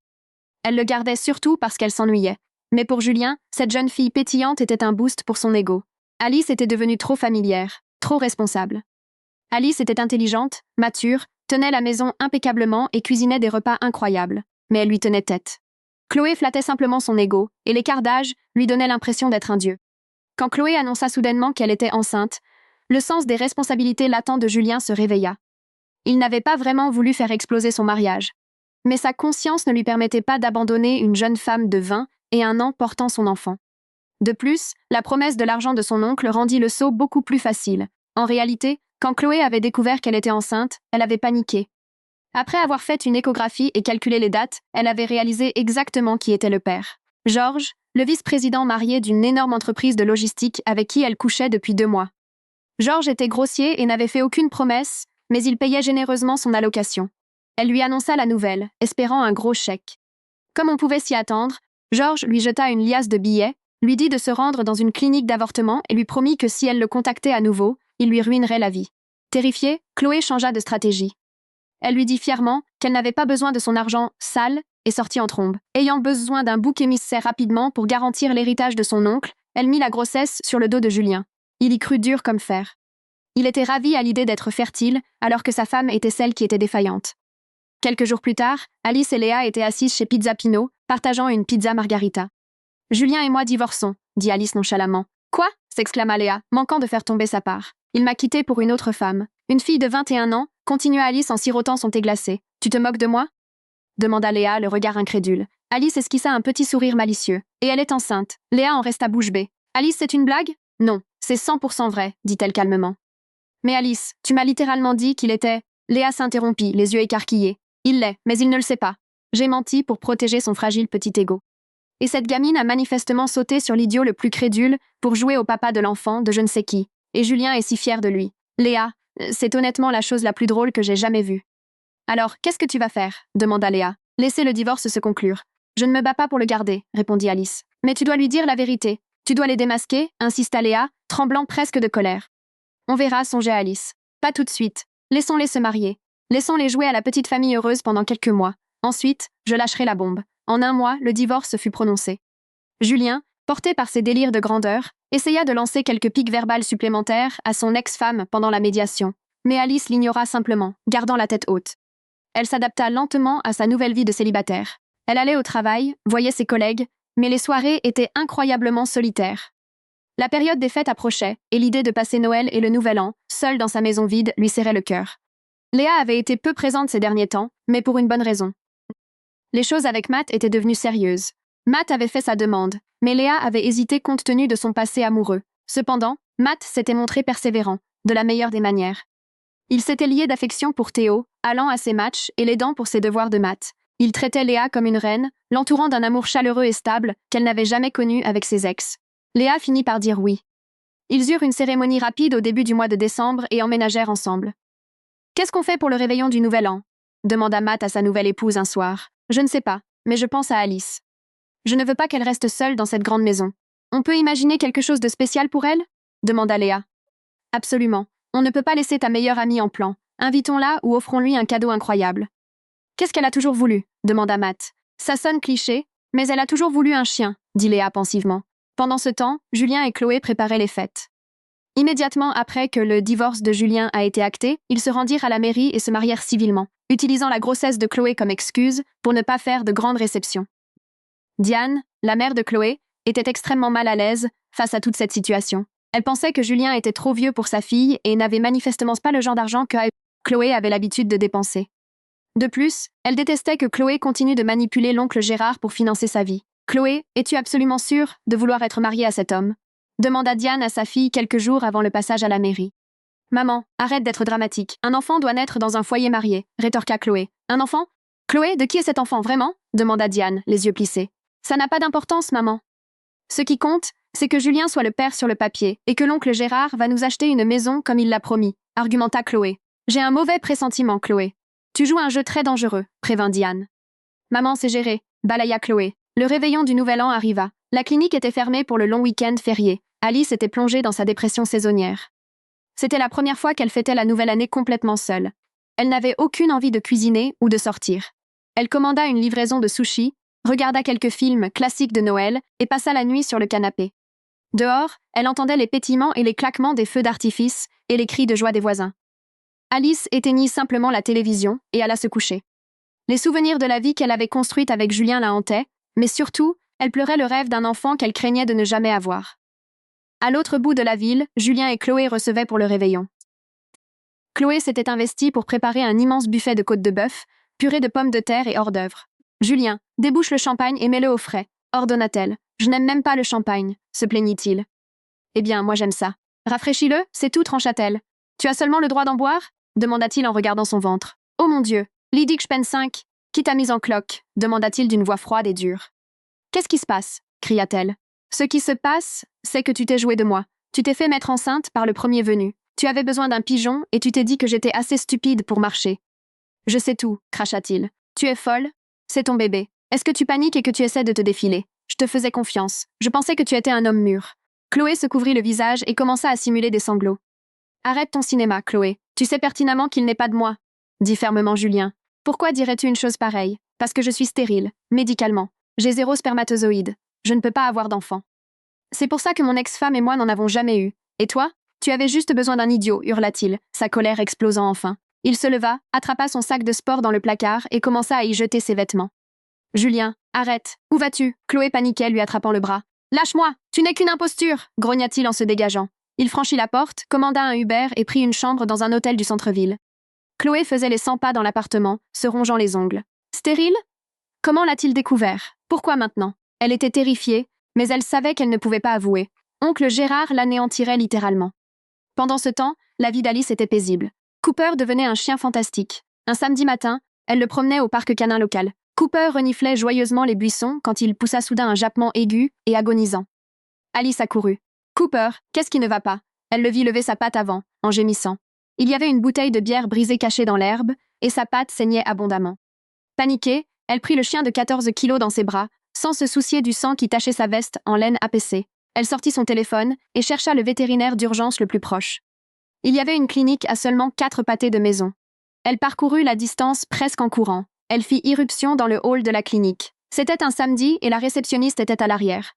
Elle le gardait surtout parce qu'elle s'ennuyait. Mais pour Julien, cette jeune fille pétillante était un boost pour son ego. Alice était devenue trop familière, trop responsable. Alice était intelligente, mature, tenait la maison impeccablement et cuisinait des repas incroyables. Mais elle lui tenait tête. Chloé flattait simplement son ego, et l'écart d'âge lui donnait l'impression d'être un dieu. Quand Chloé annonça soudainement qu'elle était enceinte, le sens des responsabilités latentes de Julien se réveilla. Il n'avait pas vraiment voulu faire exploser son mariage. Mais sa conscience ne lui permettait pas d'abandonner une jeune femme de 20 et 1 an portant son enfant. De plus, la promesse de l'argent de son oncle rendit le saut beaucoup plus facile. En réalité, quand Chloé avait découvert qu'elle était enceinte, elle avait paniqué. Après avoir fait une échographie et calculé les dates, elle avait réalisé exactement qui était le père. Georges, le vice-président marié d'une énorme entreprise de logistique avec qui elle couchait depuis 2 mois. Georges était grossier et n'avait fait aucune promesse, mais il payait généreusement son allocation. Elle lui annonça la nouvelle, espérant un gros chèque. Comme on pouvait s'y attendre, Georges lui jeta une liasse de billets, lui dit de se rendre dans une clinique d'avortement et lui promit que si elle le contactait à nouveau, il lui ruinerait la vie. Terrifiée, Chloé changea de stratégie. Elle lui dit fièrement qu'elle n'avait pas besoin de son argent sale et sortit en trombe. Ayant besoin d'un bouc émissaire rapidement pour garantir l'héritage de son oncle, elle mit la grossesse sur le dos de Julien. Il y crut dur comme fer. Il était ravi à l'idée d'être fertile, alors que sa femme était celle qui était défaillante. Quelques jours plus tard, Alice et Léa étaient assises chez Pizza Pino, partageant une pizza margarita. « Julien et moi divorçons », dit Alice nonchalamment. « Quoi » s'exclama Léa, manquant de faire tomber sa part. « Il m'a quittée pour une autre femme. Une fille de 21 ans, continua Alice en sirotant son thé glacé. « Tu te moques de moi » demanda Léa, le regard incrédule. Alice esquissa un petit sourire malicieux. « Et elle est enceinte. » Léa en resta bouche bée. « Alice, c'est une blague ?»« Non, c'est 100% vrai, » dit-elle calmement. « Mais Alice, tu m'as littéralement dit qu'il était... » Léa s'interrompit, les yeux écarquillés. « Il l'est, mais il ne le sait pas. J'ai menti pour protéger son fragile petit ego. » Et cette gamine a manifestement sauté sur l'idiot le plus crédule pour jouer au papa de l'enfant de je ne sais qui. Et Julien est si fier de lui. Léa, c'est honnêtement la chose la plus drôle que j'ai jamais vue. « Alors, qu'est-ce que tu vas faire ?» demanda Léa. « Laissez le divorce se conclure. »« Je ne me bats pas pour le garder, » répondit Alice. « Mais tu dois lui dire la vérité. Tu dois les démasquer, » insista Léa, tremblant presque de colère. « On verra, songeait Alice. Pas tout de suite. Laissons-les se marier. Laissons-les jouer à la petite famille heureuse pendant quelques mois. Ensuite, je lâcherai la bombe. » En 1 mois, le divorce fut prononcé. Julien, porté par ses délires de grandeur, essaya de lancer quelques piques verbales supplémentaires à son ex-femme pendant la médiation. Mais Alice l'ignora simplement, gardant la tête haute. Elle s'adapta lentement à sa nouvelle vie de célibataire. Elle allait au travail, voyait ses collègues, mais les soirées étaient incroyablement solitaires. La période des fêtes approchait, et l'idée de passer Noël et le Nouvel An, seule dans sa maison vide, lui serrait le cœur. Léa avait été peu présente ces derniers temps, mais pour une bonne raison. Les choses avec Matt étaient devenues sérieuses. Matt avait fait sa demande, mais Léa avait hésité compte tenu de son passé amoureux. Cependant, Matt s'était montré persévérant, de la meilleure des manières. Il s'était lié d'affection pour Théo, allant à ses matchs et l'aidant pour ses devoirs de maths. Il traitait Léa comme une reine, l'entourant d'un amour chaleureux et stable qu'elle n'avait jamais connu avec ses ex. Léa finit par dire oui. Ils eurent une cérémonie rapide au début du mois de décembre et emménagèrent ensemble. « Qu'est-ce qu'on fait pour le réveillon du Nouvel An ?» demanda Matt à sa nouvelle épouse un soir. « Je ne sais pas. mais je pense à Alice. Je ne veux pas qu'elle reste seule dans cette grande maison. On peut imaginer quelque chose de spécial pour elle? Demanda Léa. Absolument. On ne peut pas laisser ta meilleure amie en plan. Invitons-la ou offrons-lui un cadeau incroyable. Qu'est-ce qu'elle a toujours voulu? Demanda Matt. Ça sonne cliché, mais elle a toujours voulu un chien, dit Léa pensivement. Pendant ce temps, Julien et Chloé préparaient les fêtes. Immédiatement après que le divorce de Julien a été acté, ils se rendirent à la mairie et se marièrent civilement, utilisant la grossesse de Chloé comme excuse pour ne pas faire de grande réception. Diane, la mère de Chloé, était extrêmement mal à l'aise face à toute cette situation. Elle pensait que Julien était trop vieux pour sa fille et n'avait manifestement pas le genre d'argent que Chloé avait l'habitude de dépenser. De plus, elle détestait que Chloé continue de manipuler l'oncle Gérard pour financer sa vie. « Chloé, es-tu absolument sûre de vouloir être mariée à cet homme ?» demanda Diane à sa fille quelques jours avant le passage à la mairie. « Maman, arrête d'être dramatique. Un enfant doit naître dans un foyer marié, » rétorqua Chloé. « Un enfant? Chloé, de qui est cet enfant vraiment ?» demanda Diane, les yeux plissés. « Ça n'a pas d'importance, maman. Ce qui compte, c'est que Julien soit le père sur le papier et que l'oncle Gérard va nous acheter une maison comme il l'a promis, » argumenta Chloé. « J'ai un mauvais pressentiment, Chloé. Tu joues un jeu très dangereux, » prévint Diane. « Maman, c'est géré, » balaya Chloé. Le réveillon du Nouvel An arriva. La clinique était fermée pour le long week-end férié. Alice était plongée dans sa dépression saisonnière. C'était la première fois qu'elle fêtait la nouvelle année complètement seule. Elle n'avait aucune envie de cuisiner ou de sortir. Elle commanda une livraison de sushis, regarda quelques films classiques de Noël et passa la nuit sur le canapé. Dehors, elle entendait les pétillements et les claquements des feux d'artifice et les cris de joie des voisins. Alice éteignit simplement la télévision et alla se coucher. Les souvenirs de la vie qu'elle avait construite avec Julien la hantaient, mais surtout, elle pleurait le rêve d'un enfant qu'elle craignait de ne jamais avoir. À l'autre bout de la ville, Julien et Chloé recevaient pour le réveillon. Chloé s'était investie pour préparer un immense buffet de côtes de bœuf, purée de pommes de terre et hors d'œuvre. « Julien, débouche le champagne et mets-le au frais, » ordonna-t-elle. « Je n'aime même pas le champagne, » se plaignit-il. « Eh bien, moi j'aime ça. Rafraîchis-le, c'est tout, trancha-t-elle. Tu as seulement le droit d'en boire » demanda-t-il en regardant son ventre. « Oh mon Dieu, Lydie Spencinq, qui t'a mise en cloque » demanda-t-il d'une voix froide et dure. « Qu'est-ce qui se passe » cria-t-elle. « Ce qui se passe, c'est que tu t'es joué de moi. Tu t'es fait mettre enceinte par le premier venu. Tu avais besoin d'un pigeon et tu t'es dit que j'étais assez stupide pour marcher. »« Je sais tout, » cracha-t-il. « Tu es folle? C'est ton bébé. Est-ce que tu paniques et que tu essaies de te défiler? Je te faisais confiance. Je pensais que tu étais un homme mûr. » Chloé se couvrit le visage et commença à simuler des sanglots. « Arrête ton cinéma, Chloé. Tu sais pertinemment qu'il n'est pas de moi, » dit fermement Julien. « Pourquoi dirais-tu une chose pareille? Parce que je suis stérile, médicalement. J'ai 0 spermatozoïde. Je ne peux pas avoir d'enfant. C'est pour ça que mon ex-femme et moi n'en avons jamais eu. Et toi? Tu avais juste besoin d'un idiot, hurla-t-il, sa colère explosant enfin. Il se leva, attrapa son sac de sport dans le placard et commença à y jeter ses vêtements. « Julien, arrête. Où vas-tu » Chloé paniquait, lui attrapant le bras. « Lâche-moi! Tu n'es qu'une imposture » grogna-t-il en se dégageant. Il franchit la porte, commanda un Uber et prit une chambre dans un hôtel du centre-ville. Chloé faisait les 100 pas dans l'appartement, se rongeant les ongles. Stérile? Comment l'a-t-il découvert? Pourquoi maintenant? Elle était terrifiée, mais elle savait qu'elle ne pouvait pas avouer. Oncle Gérard l'anéantirait littéralement. Pendant ce temps, la vie d'Alice était paisible. Cooper devenait un chien fantastique. Un samedi matin, elle le promenait au parc canin local. Cooper reniflait joyeusement les buissons quand il poussa soudain un jappement aigu et agonisant. Alice accourut. « Cooper, qu'est-ce qui ne va pas ?» Elle le vit lever sa patte avant, en gémissant. Il y avait une bouteille de bière brisée cachée dans l'herbe, et sa patte saignait abondamment. Paniquée, elle prit le chien de 14 kilos dans ses bras, sans se soucier du sang qui tachait sa veste en laine affaissée. Elle sortit son téléphone et chercha le vétérinaire d'urgence le plus proche. Il y avait une clinique à seulement 4 pâtés de maison. Elle parcourut la distance presque en courant. Elle fit irruption dans le hall de la clinique. C'était un samedi et la réceptionniste était à l'arrière.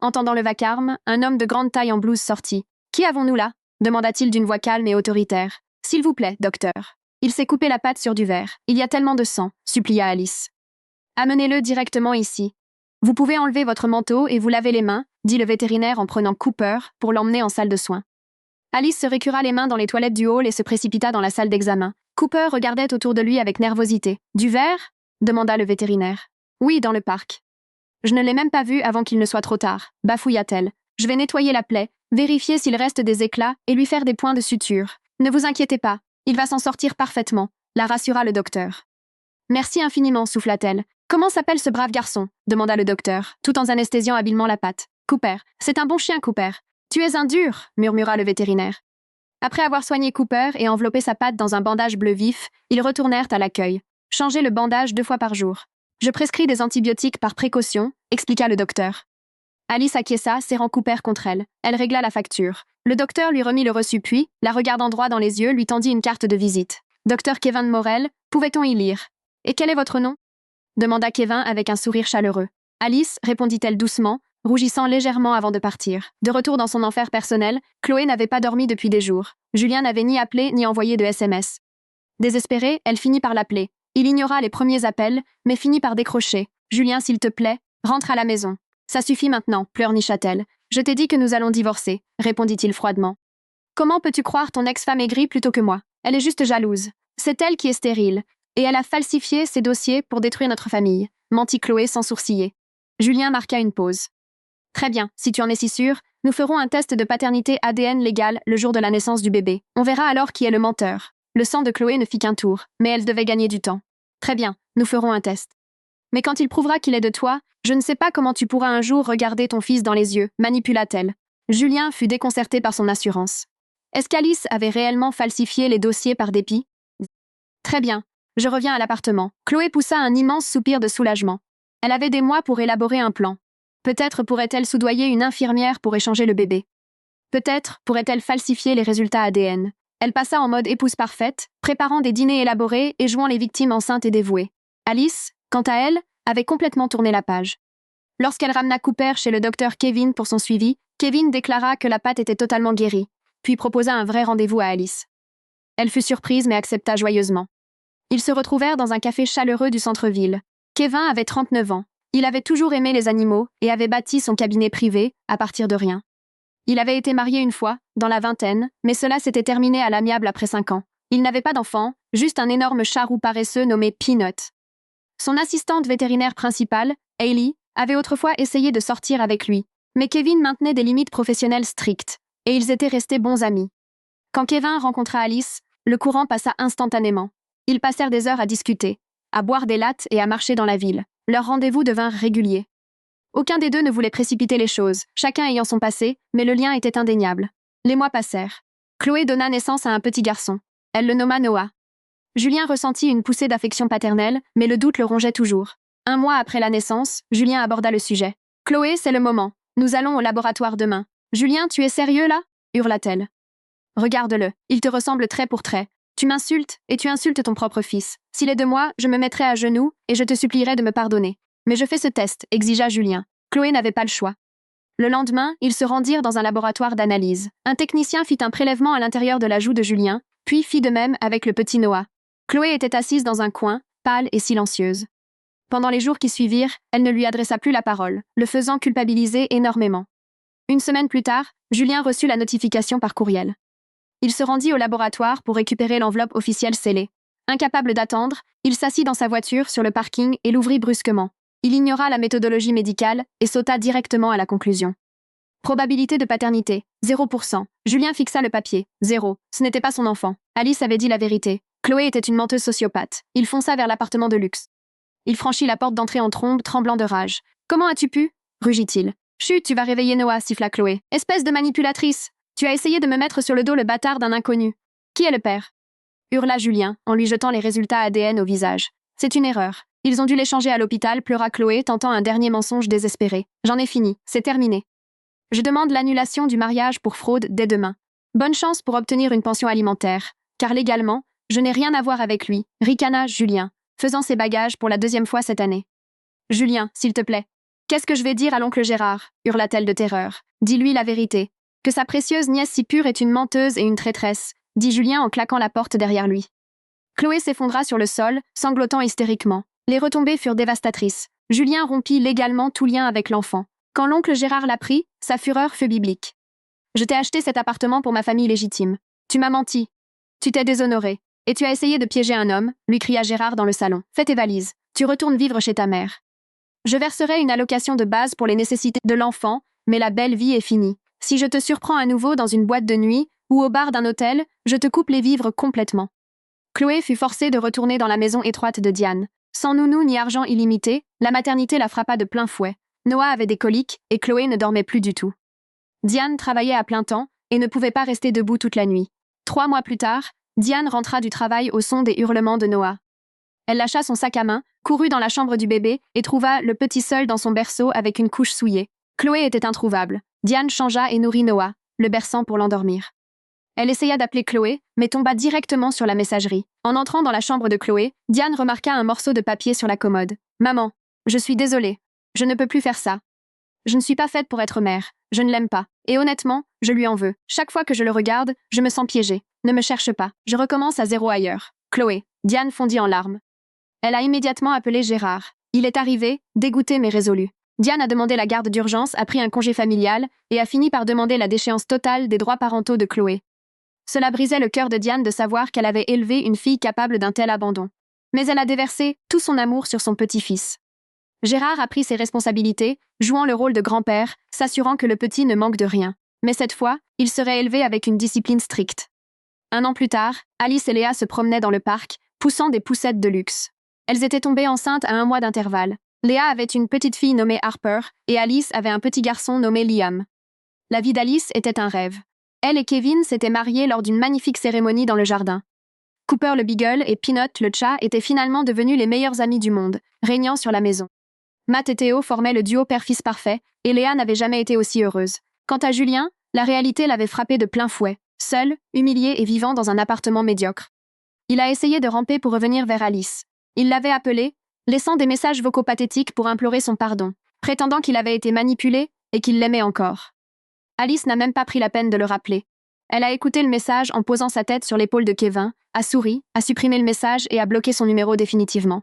Entendant le vacarme, un homme de grande taille en blouse sortit. « Qui avons-nous là ?» demanda-t-il d'une voix calme et autoritaire. « S'il vous plaît, docteur. » Il s'est coupé la patte sur du verre. « Il y a tellement de sang, » supplia Alice. « Amenez-le directement ici. Vous pouvez enlever votre manteau et vous laver les mains, » dit le vétérinaire en prenant Cooper pour l'emmener en salle de soins. Alice se récura les mains dans les toilettes du hall et se précipita dans la salle d'examen. Cooper regardait autour de lui avec nervosité. « Du verre ?» demanda le vétérinaire. « Oui, dans le parc. »« Je ne l'ai même pas vu avant qu'il ne soit trop tard, » bafouilla-t-elle. « Je vais nettoyer la plaie, vérifier s'il reste des éclats et lui faire des points de suture. Ne vous inquiétez pas, il va s'en sortir parfaitement, » la rassura le docteur. « Merci infiniment, souffla-t-elle. « Comment s'appelle ce brave garçon ?» demanda le docteur, tout en anesthésiant habilement la patte. « Cooper. C'est un bon chien, Cooper. »« Tu es un dur » murmura le vétérinaire. Après avoir soigné Cooper et enveloppé sa patte dans un bandage bleu vif, ils retournèrent à l'accueil. Changer le bandage 2 fois par jour. Je prescris des antibiotiques par précaution, expliqua le docteur. Alice acquiesça, serrant Cooper contre elle. Elle régla la facture. Le docteur lui remit le reçu puis, la regardant droit dans les yeux, lui tendit une carte de visite. Docteur Kevin Morel, pouvait-on y lire? Et quel est votre nom? Demanda Kevin avec un sourire chaleureux. Alice, répondit-elle doucement, rougissant légèrement avant de partir. De retour dans son enfer personnel, Chloé n'avait pas dormi depuis des jours. Julien n'avait ni appelé ni envoyé de SMS. Désespérée, elle finit par l'appeler. Il ignora les premiers appels, mais finit par décrocher. « Julien, s'il te plaît, rentre à la maison. »« Ça suffit maintenant, pleurnicha-t-elle. Je t'ai dit que nous allons divorcer, répondit-il froidement. Comment peux-tu croire ton ex-femme aigrie plutôt que moi? Elle est juste jalouse. C'est elle qui est stérile. Et elle a falsifié ses dossiers pour détruire notre famille, mentit Chloé sans sourciller. Julien marqua une pause. Très bien, si tu en es si sûr, nous ferons un test de paternité ADN légal le jour de la naissance du bébé. On verra alors qui est le menteur. Le sang de Chloé ne fit qu'un tour, mais elle devait gagner du temps. Très bien, nous ferons un test. Mais quand il prouvera qu'il est de toi, je ne sais pas comment tu pourras un jour regarder ton fils dans les yeux, manipula-t-elle. Julien fut déconcerté par son assurance. Est-ce qu'Alice avait réellement falsifié les dossiers par dépit? Très bien, je reviens à l'appartement. Chloé poussa un immense soupir de soulagement. Elle avait des mois pour élaborer un plan. Peut-être pourrait-elle soudoyer une infirmière pour échanger le bébé. Peut-être pourrait-elle falsifier les résultats ADN. Elle passa en mode épouse parfaite, préparant des dîners élaborés et jouant les victimes enceintes et dévouées. Alice, quant à elle, avait complètement tourné la page. Lorsqu'elle ramena Cooper chez le docteur Kevin pour son suivi, Kevin déclara que la patte était totalement guérie, puis proposa un vrai rendez-vous à Alice. Elle fut surprise mais accepta joyeusement. Ils se retrouvèrent dans un café chaleureux du centre-ville. Kevin avait 39 ans. Il avait toujours aimé les animaux et avait bâti son cabinet privé à partir de rien. Il avait été marié une fois, dans la vingtaine, mais cela s'était terminé à l'amiable après 5 ans. Il n'avait pas d'enfant, juste un énorme chat-roux paresseux nommé Peanut. Son assistante vétérinaire principale, Hailey, avait autrefois essayé de sortir avec lui, mais Kevin maintenait des limites professionnelles strictes, et ils étaient restés bons amis. Quand Kevin rencontra Alice, le courant passa instantanément. Ils passèrent des heures à discuter, à boire des lattes et à marcher dans la ville. Leurs rendez-vous devinrent réguliers. Aucun des deux ne voulait précipiter les choses, chacun ayant son passé, mais le lien était indéniable. Les mois passèrent. Chloé donna naissance à un petit garçon. Elle le nomma Noah. Julien ressentit une poussée d'affection paternelle, mais le doute le rongeait toujours. 1 mois après la naissance, Julien aborda le sujet. « Chloé, c'est le moment. Nous allons au laboratoire demain. »« Julien, tu es sérieux là ?» hurla-t-elle. « Regarde-le, il te ressemble trait pour trait. Tu m'insultes et tu insultes ton propre fils. S'il est de moi, je me mettrai à genoux et je te supplierai de me pardonner. Mais je fais ce test, exigea Julien. Chloé n'avait pas le choix. Le lendemain, ils se rendirent dans un laboratoire d'analyse. Un technicien fit un prélèvement à l'intérieur de la joue de Julien, puis fit de même avec le petit Noah. Chloé était assise dans un coin, pâle et silencieuse. Pendant les jours qui suivirent, elle ne lui adressa plus la parole, le faisant culpabiliser énormément. 1 semaine plus tard, Julien reçut la notification par courriel. Il se rendit au laboratoire pour récupérer l'enveloppe officielle scellée. Incapable d'attendre, il s'assit dans sa voiture sur le parking et l'ouvrit brusquement. Il ignora la méthodologie médicale et sauta directement à la conclusion. Probabilité de paternité, 0%. Julien fixa le papier, 0. Ce n'était pas son enfant. Alice avait dit la vérité. Chloé était une menteuse sociopathe. Il fonça vers l'appartement de luxe. Il franchit la porte d'entrée en trombe, tremblant de rage. « Comment as-tu pu » rugit-il. « Chut, tu vas réveiller Noah » siffla Chloé. « Espèce de manipulatrice. Tu as essayé de me mettre sur le dos le bâtard d'un inconnu. Qui est le père » hurla Julien, en lui jetant les résultats ADN au visage. « C'est une erreur. Ils ont dû l'échanger à l'hôpital » pleura Chloé, tentant un dernier mensonge désespéré. « J'en ai fini. C'est terminé. Je demande l'annulation du mariage pour fraude dès demain. Bonne chance pour obtenir une pension alimentaire, car légalement, je n'ai rien à voir avec lui, ricana Julien, faisant ses bagages pour la 2e fois cette année. « Julien, s'il te plaît. Qu'est-ce que je vais dire à l'oncle Gérard » hurla-t-elle de terreur. « Dis-lui la vérité. Que sa précieuse nièce si pure est une menteuse et une traîtresse, » dit Julien en claquant la porte derrière lui. Chloé s'effondra sur le sol, sanglotant hystériquement. Les retombées furent dévastatrices. Julien rompit légalement tout lien avec l'enfant. Quand l'oncle Gérard l'apprit, sa fureur fut biblique. « Je t'ai acheté cet appartement pour ma famille légitime. Tu m'as menti. Tu t'es déshonoré. Et tu as essayé de piéger un homme, » lui cria Gérard dans le salon. « Fais tes valises. Tu retournes vivre chez ta mère. Je verserai une allocation de base pour les nécessités de l'enfant, mais la belle vie est finie. Si je te surprends à nouveau dans une boîte de nuit ou au bar d'un hôtel, je te coupe les vivres complètement. » Chloé fut forcée de retourner dans la maison étroite de Diane. Sans nounou ni argent illimité, la maternité la frappa de plein fouet. Noah avait des coliques et Chloé ne dormait plus du tout. Diane travaillait à plein temps et ne pouvait pas rester debout toute la nuit. 3 mois plus tard, Diane rentra du travail au son des hurlements de Noah. Elle lâcha son sac à main, courut dans la chambre du bébé et trouva le petit seul dans son berceau avec une couche souillée. Chloé était introuvable. Diane changea et nourrit Noah, le berçant pour l'endormir. Elle essaya d'appeler Chloé, mais tomba directement sur la messagerie. En entrant dans la chambre de Chloé, Diane remarqua un morceau de papier sur la commode. « Maman, je suis désolée. Je ne peux plus faire ça. Je ne suis pas faite pour être mère. Je ne l'aime pas. Et honnêtement, je lui en veux. Chaque fois que je le regarde, je me sens piégée. Ne me cherche pas. Je recommence à zéro ailleurs. Chloé. » Diane fondit en larmes. Elle a immédiatement appelé Gérard. Il est arrivé, dégoûté mais résolu. Diane a demandé la garde d'urgence, a pris un congé familial et a fini par demander la déchéance totale des droits parentaux de Chloé. Cela brisait le cœur de Diane de savoir qu'elle avait élevé une fille capable d'un tel abandon. Mais elle a déversé tout son amour sur son petit-fils. Gérard a pris ses responsabilités, jouant le rôle de grand-père, s'assurant que le petit ne manque de rien. Mais cette fois, il serait élevé avec une discipline stricte. Un an plus tard, Alice et Léa se promenaient dans le parc, poussant des poussettes de luxe. Elles étaient tombées enceintes à 1 mois d'intervalle. Léa avait une petite fille nommée Harper et Alice avait un petit garçon nommé Liam. La vie d'Alice était un rêve. Elle et Kevin s'étaient mariés lors d'une magnifique cérémonie dans le jardin. Cooper le beagle et Peanut le chat étaient finalement devenus les meilleurs amis du monde, régnant sur la maison. Matt et Théo formaient le duo père-fils parfait et Léa n'avait jamais été aussi heureuse. Quant à Julien, la réalité l'avait frappé de plein fouet, seul, humilié et vivant dans un appartement médiocre. Il a essayé de ramper pour revenir vers Alice. Il l'avait appelée, laissant des messages vocaux pathétiques pour implorer son pardon, prétendant qu'il avait été manipulé et qu'il l'aimait encore. Alice n'a même pas pris la peine de le rappeler. Elle a écouté le message en posant sa tête sur l'épaule de Kevin, a souri, a supprimé le message et a bloqué son numéro définitivement.